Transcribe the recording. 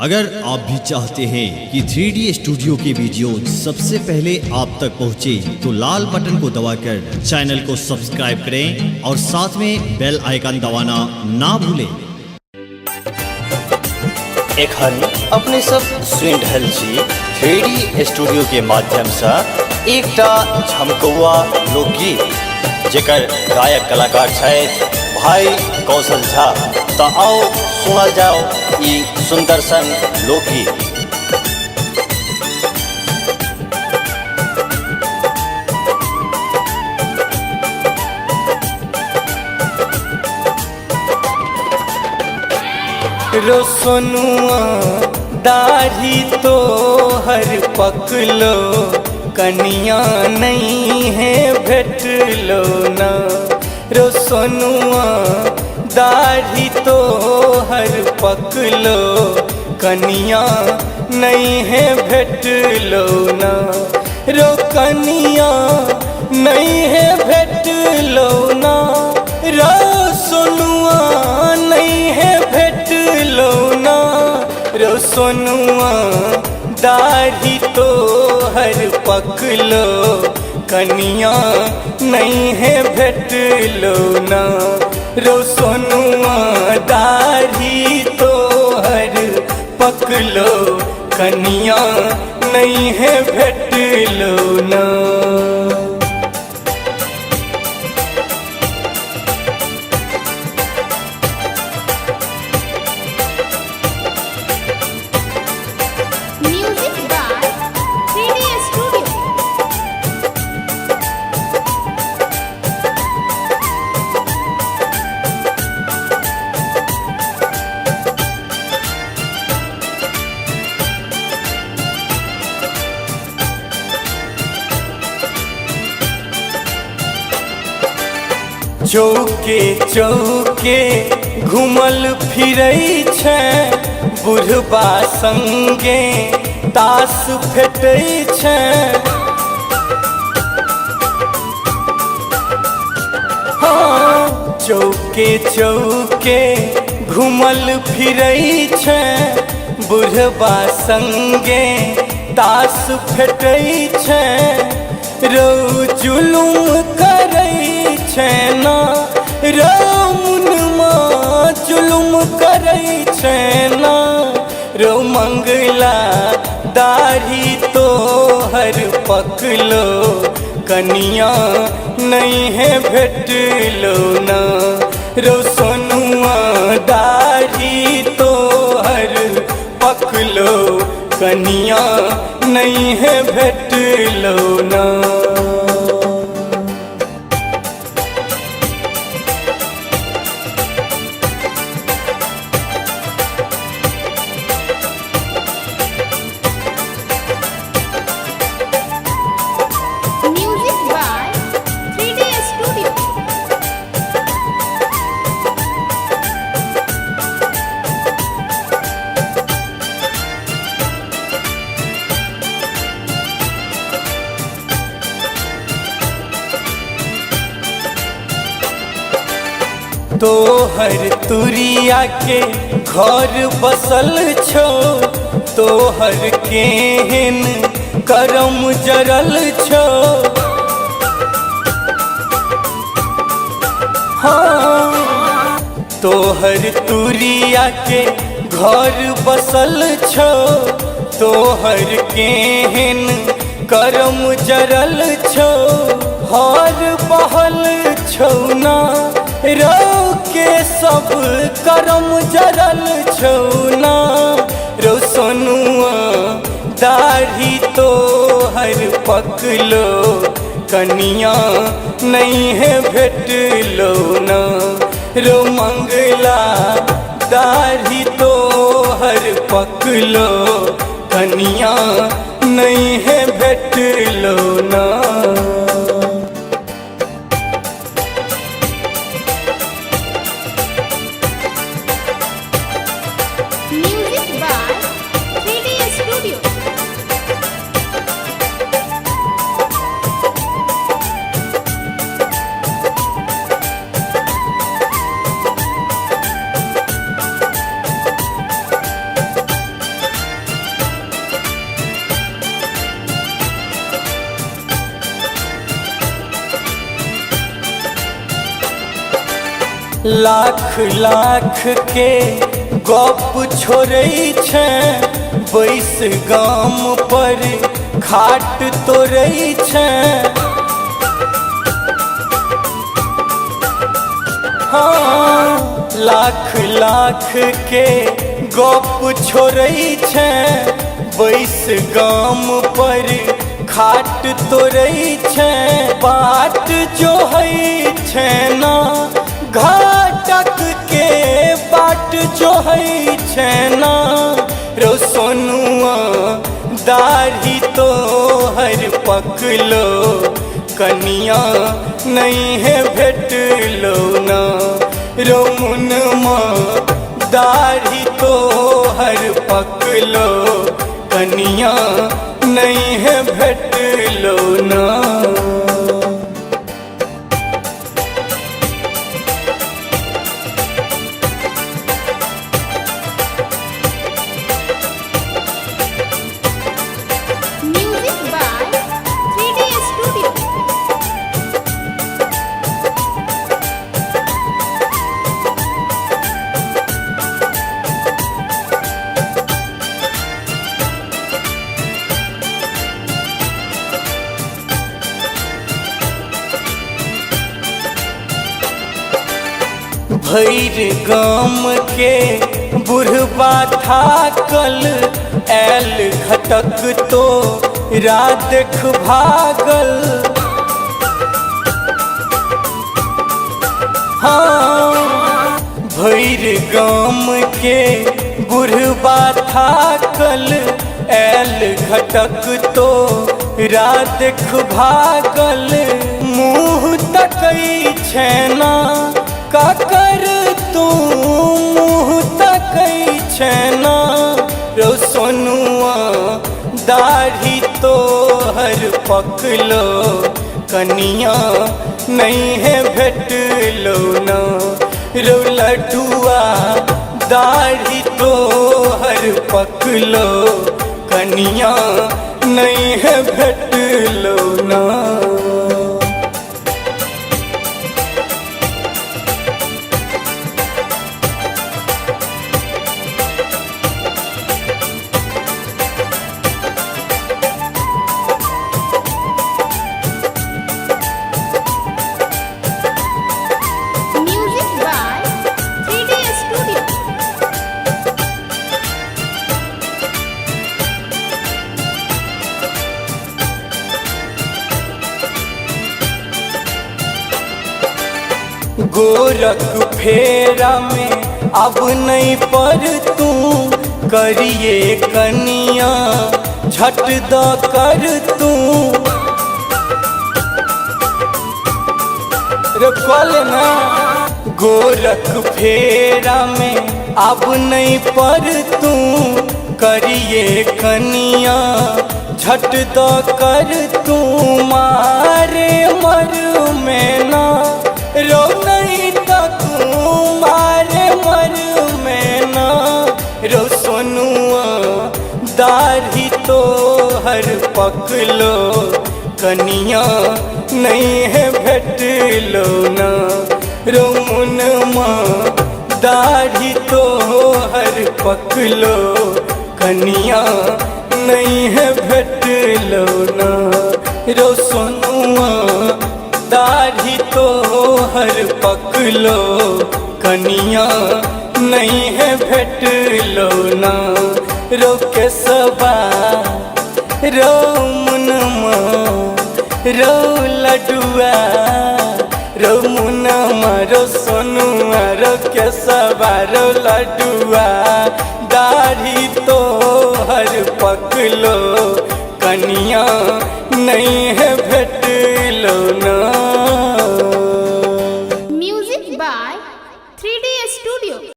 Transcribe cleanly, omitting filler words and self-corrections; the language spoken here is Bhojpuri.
अगर आप भी चाहते हैं कि 3D स्टूडियो के वीडियो सबसे पहले आप तक पहुंचे तो लाल बटन को दबाकर चैनल को सब्सक्राइब करें और साथ में बेल आइकन दबाना ना भूलें। एखन अपने सब सुनि रहल छी 3D स्टूडियो के माध्यम से एकटा झमकौआ लोकगीत जेकर गायक कलाकार छथि भाई कौशल झा। तो आओ सुनल जाओ ई सुंदर सन लोकगीत। रो सोनुआ दाढ़ी तो हर पकलो कनिया नहीं है भेटलो ना। रो सोनुआ दाढ़ी तो हर पकलो कनिया नहीं है भेटलो ना। रो कनिया नहीं है भेटलो ना। रो सोनुआ नहीं है भेटलो ना। रो सोनुआ दाढ़ी तो हर पकलो कनिया नहीं है भेटलो ना। रो सोनुआ दाढ़ी तो हर पकलो कनिया नहीं है भेटलो ना। Music by 3D Studio. चौके चौके घूमल फिरै छै बुढ़बा संगे तास फेटै छै। हाँ चौके चौके घूमल फिरै छै बुढ़बा संगे तास फेटै छै। रो जुलुम करै छै ना। रो मुनमा जुलुम करै छै ना। रो मंगला दाढ़ी तो हर पकलो कनिया नहीं है भेटलो ना। रो सोनुआ दाढ़ी तो हर पकलो कनिया नहीं है भेटलो ना। Music by 3D Studio. तोहर तुरिया के घर बसल छो तोहर केहन करम जरल छो। हाँ तोहर तुरिया के घर बसल छो तोहर केहन करम जरल छो। हर बहल छौ ना। रो के सब करम जरल छौ ना। रो सोनुआ दाढ़ी तो हर पकलो कनिया नहीं है भेटलो ना। रो मंगला दाढ़ी तो हर पकलो कनिया नहीं है भेटलो ना। Music by 3D Studio. Lakh lakh के गप छोड़ै छै, बैस गाम पर खाट तोड़ै छै। हाँ, लाख लाख के गप छोड़ै छै, बैस गाम पर खाट तोड़ै छै। बाट जो है छै ना घाटक के, बाट जो है छै ना रो सोनुआ दाढ़ी तो हर पकलो, कनिया नहीं है भेटलो ना रो मुनमा दाढ़ी तो हर पकलो, कनिया नहीं है भेटलो ना। Music by 3D Studio. भैर गाम के बुढ़बा थाकल, ऐल घटक तो रात भागल। हाँ, भैर गाम के बुढ़बा थाकल, ऐल घटक तो रात भागल। मुँह तकै छै ना काकर तू, मुँह तकै छै ना रो सोनुआ दाढ़ी तो हर पकलो, कनिया नहीं है भेटलो ना रो लडुआ दाढ़ी तो हर पकलो, कनिया नहीं है भेटलो ना। Music by 3D Studio. Gorakh फेरा में अब नहीं पर तू, करिए कनिया झट द कर तू। कल ना गोरख फेरा में अब नहीं पर तू, करिए कनिया झट द कर तू। मारे मर में ना रो नहीं तक, मारे मर में ना रो सोनुआ दाढ़ी तो हर पकलो, कनिया नहीं है भेटलो ना रो मुनमा दाढ़ी तो हर पकलो, कनिया नहीं है भेटलो ना रो सोनुआ दाढ़ी तो हर पकलो, कनिया नहीं है भेटलो ना रो केसबा रो मुनमा रो लडुआ रो मुनमा रो सोनुआ रो केसबा रो लडुआ दाढ़ी तो हर पकलो, कनिया नहीं है भेटलो ना।